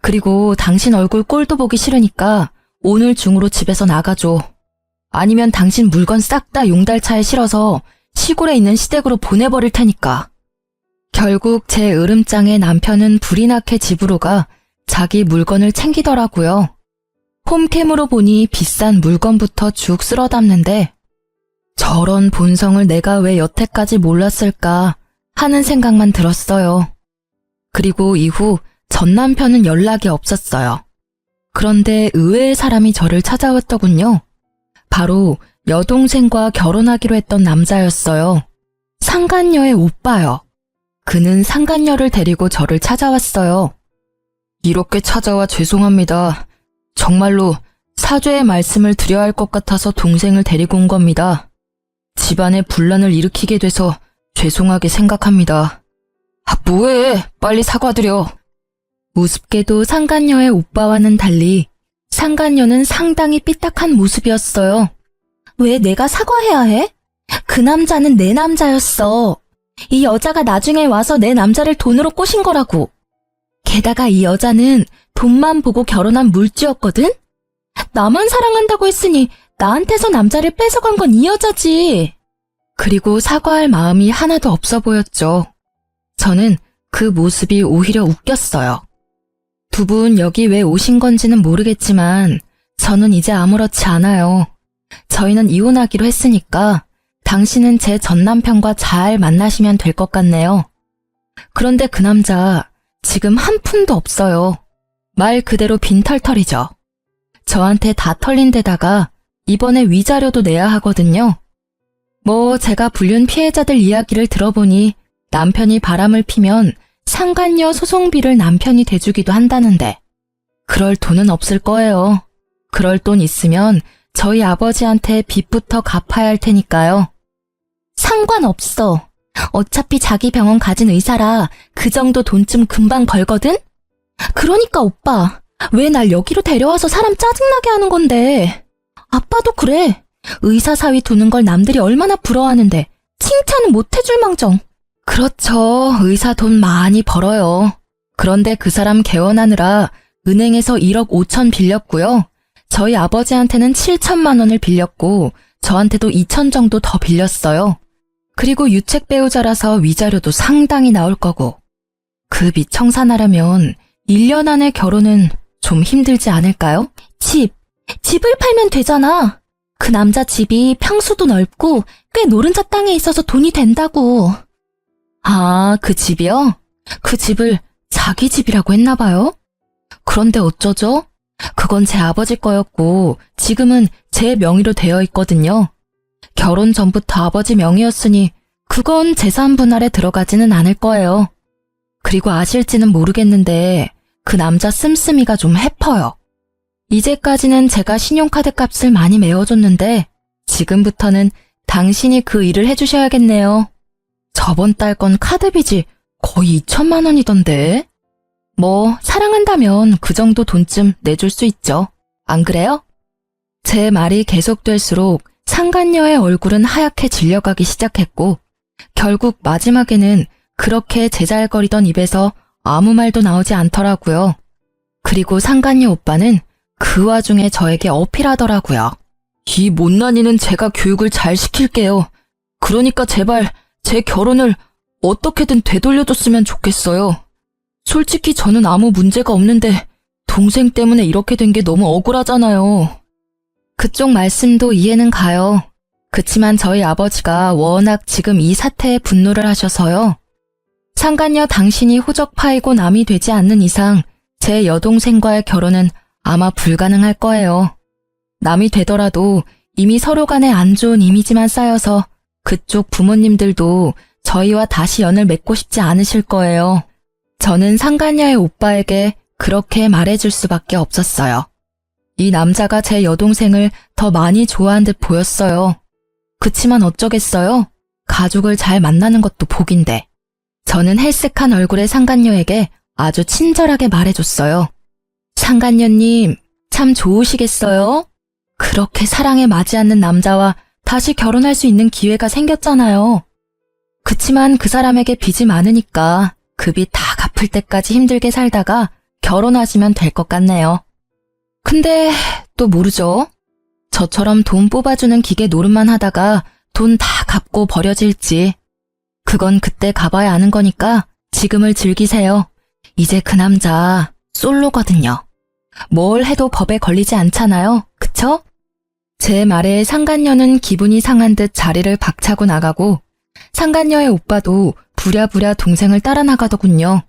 그리고 당신 얼굴 꼴도 보기 싫으니까 오늘 중으로 집에서 나가줘. 아니면 당신 물건 싹 다 용달차에 실어서 시골에 있는 시댁으로 보내버릴 테니까. 결국 제 으름장에 남편은 불이 나게 집으로 가 자기 물건을 챙기더라고요. 홈캠으로 보니 비싼 물건부터 쭉 쓸어 담는데 저런 본성을 내가 왜 여태까지 몰랐을까 하는 생각만 들었어요. 그리고 이후 전 남편은 연락이 없었어요. 그런데 의외의 사람이 저를 찾아왔더군요. 바로 여동생과 결혼하기로 했던 남자였어요. 상간녀의 오빠요. 그는 상간녀를 데리고 저를 찾아왔어요. 이렇게 찾아와 죄송합니다. 정말로 사죄의 말씀을 드려야 할 것 같아서 동생을 데리고 온 겁니다. 집안에 분란을 일으키게 돼서 죄송하게 생각합니다. 아, 뭐해? 빨리 사과드려. 우습게도 상간녀의 오빠와는 달리 상간녀는 상당히 삐딱한 모습이었어요. 왜 내가 사과해야 해? 그 남자는 내 남자였어. 이 여자가 나중에 와서 내 남자를 돈으로 꼬신 거라고. 게다가 이 여자는 돈만 보고 결혼한 물주였거든? 나만 사랑한다고 했으니 나한테서 남자를 뺏어간 건 이 여자지. 그리고 사과할 마음이 하나도 없어 보였죠. 저는 그 모습이 오히려 웃겼어요. 두 분 여기 왜 오신 건지는 모르겠지만 저는 이제 아무렇지 않아요. 저희는 이혼하기로 했으니까 당신은 제 전 남편과 잘 만나시면 될 것 같네요. 그런데 그 남자 지금 한 푼도 없어요. 말 그대로 빈털털이죠. 저한테 다 털린 데다가 이번에 위자료도 내야 하거든요. 뭐 제가 불륜 피해자들 이야기를 들어보니 남편이 바람을 피면 상간녀 소송비를 남편이 대주기도 한다는데 그럴 돈은 없을 거예요. 그럴 돈 있으면 저희 아버지한테 빚부터 갚아야 할 테니까요. 상관없어. 어차피 자기 병원 가진 의사라 그 정도 돈쯤 금방 벌거든? 그러니까 오빠, 왜 날 여기로 데려와서 사람 짜증나게 하는 건데? 아빠도 그래. 의사 사위 두는 걸 남들이 얼마나 부러워하는데 칭찬은 못 해줄 망정. 그렇죠. 의사 돈 많이 벌어요. 그런데 그 사람 개원하느라 은행에서 1억 5천 빌렸고요. 저희 아버지한테는 7천만 원을 빌렸고 저한테도 2천 정도 더 빌렸어요. 그리고 유책 배우자라서 위자료도 상당히 나올 거고. 그 빚 청산하려면 1년 안에 결혼은 좀 힘들지 않을까요? 집을 팔면 되잖아. 그 남자 집이 평수도 넓고 꽤 노른자 땅에 있어서 돈이 된다고. 아, 그 집이요? 그 집을 자기 집이라고 했나 봐요? 그런데 어쩌죠? 그건 제 아버지 거였고 지금은 제 명의로 되어 있거든요. 결혼 전부터 아버지 명의였으니 그건 재산 분할에 들어가지는 않을 거예요. 그리고 아실지는 모르겠는데 그 남자 씀씀이가 좀 해퍼요. 이제까지는 제가 신용카드 값을 많이 메워줬는데 지금부터는 당신이 그 일을 해주셔야겠네요. 저번 달 건 카드빚이 거의 2천만 원이던데. 뭐 사랑한다면 그 정도 돈쯤 내줄 수 있죠. 안 그래요? 제 말이 계속될수록 상간녀의 얼굴은 하얗게 질려가기 시작했고 결국 마지막에는 그렇게 제잘거리던 입에서 아무 말도 나오지 않더라고요. 그리고 상간녀 오빠는 그 와중에 저에게 어필하더라고요. 이 못난이는 제가 교육을 잘 시킬게요. 그러니까 제발 제 결혼을 어떻게든 되돌려줬으면 좋겠어요. 솔직히 저는 아무 문제가 없는데 동생 때문에 이렇게 된 게 너무 억울하잖아요. 그쪽 말씀도 이해는 가요. 그치만 저희 아버지가 워낙 지금 이 사태에 분노를 하셔서요. 상간녀 당신이 호적 파이고 남이 되지 않는 이상 제 여동생과의 결혼은 아마 불가능할 거예요. 남이 되더라도 이미 서로 간에 안 좋은 이미지만 쌓여서 그쪽 부모님들도 저희와 다시 연을 맺고 싶지 않으실 거예요. 저는 상간녀의 오빠에게 그렇게 말해줄 수밖에 없었어요. 이 남자가 제 여동생을 더 많이 좋아한 듯 보였어요. 그치만 어쩌겠어요? 가족을 잘 만나는 것도 복인데. 저는 헬쓱한 얼굴의 상간녀에게 아주 친절하게 말해줬어요. 상간녀님, 참 좋으시겠어요? 그렇게 사랑에 맞지 않는 남자와 다시 결혼할 수 있는 기회가 생겼잖아요. 그치만 그 사람에게 빚이 많으니까 그 빚 다 갚을 때까지 힘들게 살다가 결혼하시면 될 것 같네요. 근데 또 모르죠. 저처럼 돈 뽑아주는 기계 노릇만 하다가 돈 다 갚고 버려질지. 그건 그때 가봐야 아는 거니까 지금을 즐기세요. 이제 그 남자 솔로거든요. 뭘 해도 법에 걸리지 않잖아요. 그쵸? 제 말에 상간녀는 기분이 상한 듯 자리를 박차고 나가고 상간녀의 오빠도 부랴부랴 동생을 따라 나가더군요.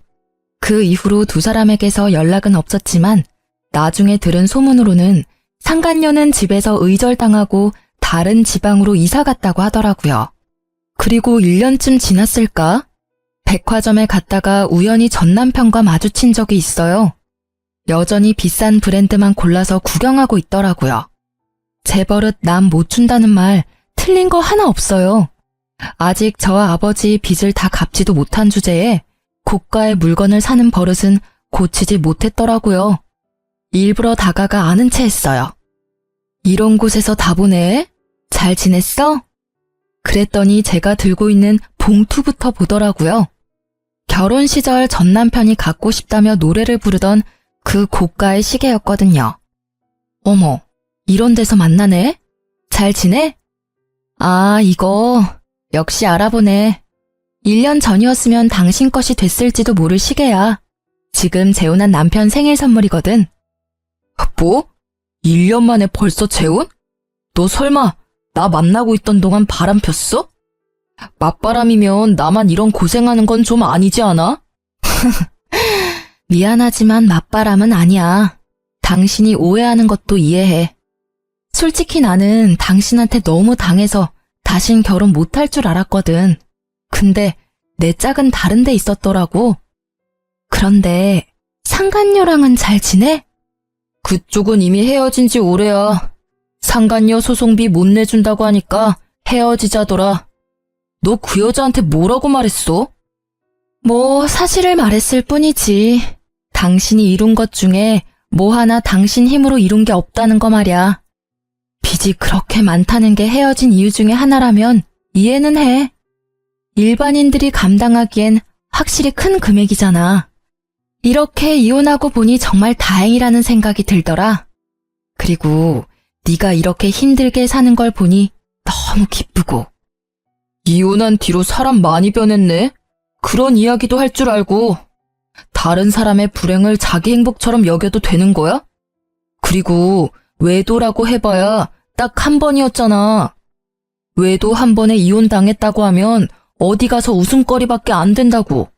그 이후로 두 사람에게서 연락은 없었지만 나중에 들은 소문으로는 상간녀는 집에서 의절당하고 다른 지방으로 이사 갔다고 하더라고요. 그리고 1년쯤 지났을까? 백화점에 갔다가 우연히 전 남편과 마주친 적이 있어요. 여전히 비싼 브랜드만 골라서 구경하고 있더라고요. 제 버릇 남 못 준다는 말 틀린 거 하나 없어요. 아직 저와 아버지 빚을 다 갚지도 못한 주제에 고가의 물건을 사는 버릇은 고치지 못했더라고요. 일부러 다가가 아는 체 했어요. 이런 곳에서 다 보네? 잘 지냈어? 그랬더니 제가 들고 있는 봉투부터 보더라고요. 결혼 시절 전 남편이 갖고 싶다며 노래를 부르던 그 고가의 시계였거든요. 어머, 이런 데서 만나네? 잘 지내? 아, 이거 역시 알아보네. 1년 전이었으면 당신 것이 됐을지도 모를 시계야. 지금 재혼한 남편 생일 선물이거든. 뭐? 1년 만에 벌써 재혼? 너 설마 나 만나고 있던 동안 바람 폈어? 맞바람이면 나만 이런 고생하는 건 좀 아니지 않아? 미안하지만 맞바람은 아니야. 당신이 오해하는 것도 이해해. 솔직히 나는 당신한테 너무 당해서 다신 결혼 못할 줄 알았거든. 근데 내 짝은 다른 데 있었더라고. 그런데 상간녀랑은 잘 지내? 그쪽은 이미 헤어진 지 오래야. 상간녀 소송비 못 내준다고 하니까 헤어지자더라. 너 그 여자한테 뭐라고 말했어? 뭐 사실을 말했을 뿐이지. 당신이 이룬 것 중에 뭐 하나 당신 힘으로 이룬 게 없다는 거 말이야. 빚이 그렇게 많다는 게 헤어진 이유 중에 하나라면 이해는 해. 일반인들이 감당하기엔 확실히 큰 금액이잖아. 이렇게 이혼하고 보니 정말 다행이라는 생각이 들더라. 그리고 네가 이렇게 힘들게 사는 걸 보니 너무 기쁘고. 이혼한 뒤로 사람 많이 변했네. 그런 이야기도 할 줄 알고. 다른 사람의 불행을 자기 행복처럼 여겨도 되는 거야? 그리고 외도라고 해봐야 딱 한 번이었잖아. 외도 한 번에 이혼당했다고 하면 어디 가서 웃음거리밖에 안 된다고.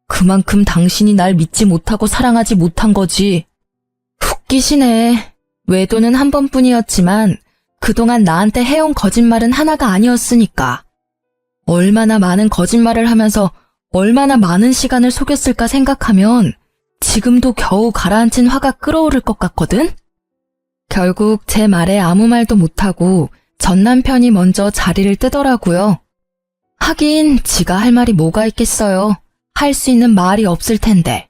그만큼 당신이 날 믿지 못하고 사랑하지 못한 거지. 웃기시네. 외도는 한 번뿐이었지만 그동안 나한테 해온 거짓말은 하나가 아니었으니까. 얼마나 많은 거짓말을 하면서 얼마나 많은 시간을 속였을까 생각하면 지금도 겨우 가라앉힌 화가 끓어오를 것 같거든? 결국 제 말에 아무 말도 못하고 전 남편이 먼저 자리를 뜨더라고요. 하긴 지가 할 말이 뭐가 있겠어요. 할 수 있는 말이 없을 텐데.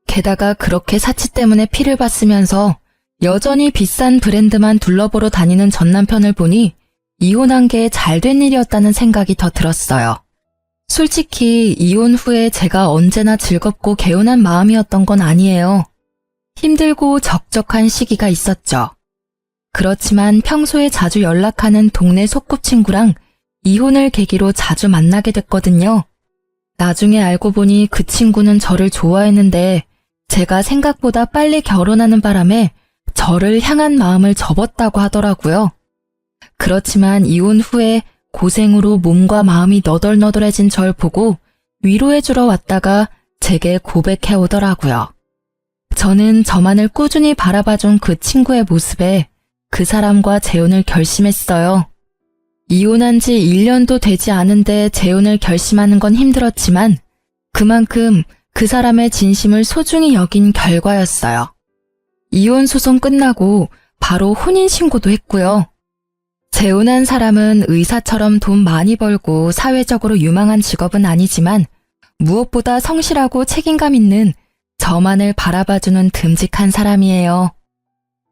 게다가 그렇게 사치 때문에 피를 봤으면서 여전히 비싼 브랜드만 둘러보러 다니는 전 남편을 보니 이혼한 게 잘된 일이었다는 생각이 더 들었어요. 솔직히 이혼 후에 제가 언제나 즐겁고 개운한 마음이었던 건 아니에요. 힘들고 적적한 시기가 있었죠. 그렇지만 평소에 자주 연락하는 동네 소꿉친구랑 이혼을 계기로 자주 만나게 됐거든요. 나중에 알고 보니 그 친구는 저를 좋아했는데 제가 생각보다 빨리 결혼하는 바람에 저를 향한 마음을 접었다고 하더라고요. 그렇지만 이혼 후에 고생으로 몸과 마음이 너덜너덜해진 절 보고 위로해주러 왔다가 제게 고백해 오더라고요. 저는 저만을 꾸준히 바라봐준 그 친구의 모습에 그 사람과 재혼을 결심했어요. 이혼한 지 1년도 되지 않은데 재혼을 결심하는 건 힘들었지만 그만큼 그 사람의 진심을 소중히 여긴 결과였어요. 이혼 소송 끝나고 바로 혼인신고도 했고요. 재혼한 사람은 의사처럼 돈 많이 벌고 사회적으로 유망한 직업은 아니지만 무엇보다 성실하고 책임감 있는 저만을 바라봐주는 듬직한 사람이에요.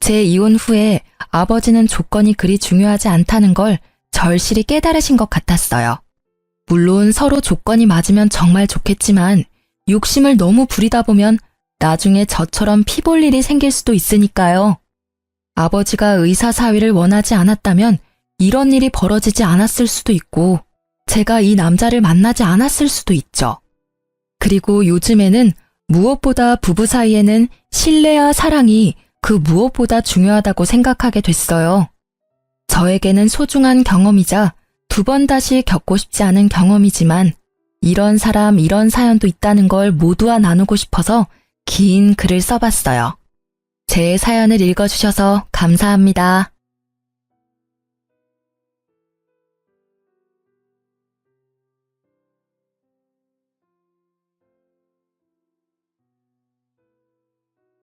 제 이혼 후에 아버지는 조건이 그리 중요하지 않다는 걸 절실히 깨달으신 것 같았어요. 물론 서로 조건이 맞으면 정말 좋겠지만 욕심을 너무 부리다 보면 나중에 저처럼 피 볼 일이 생길 수도 있으니까요. 아버지가 의사 사위를 원하지 않았다면 이런 일이 벌어지지 않았을 수도 있고 제가 이 남자를 만나지 않았을 수도 있죠. 그리고 요즘에는 무엇보다 부부 사이에는 신뢰와 사랑이 그 무엇보다 중요하다고 생각하게 됐어요. 저에게는 소중한 경험이자 두 번 다시 겪고 싶지 않은 경험이지만 이런 사람, 이런 사연도 있다는 걸 모두와 나누고 싶어서 긴 글을 써봤어요. 제 사연을 읽어주셔서 감사합니다.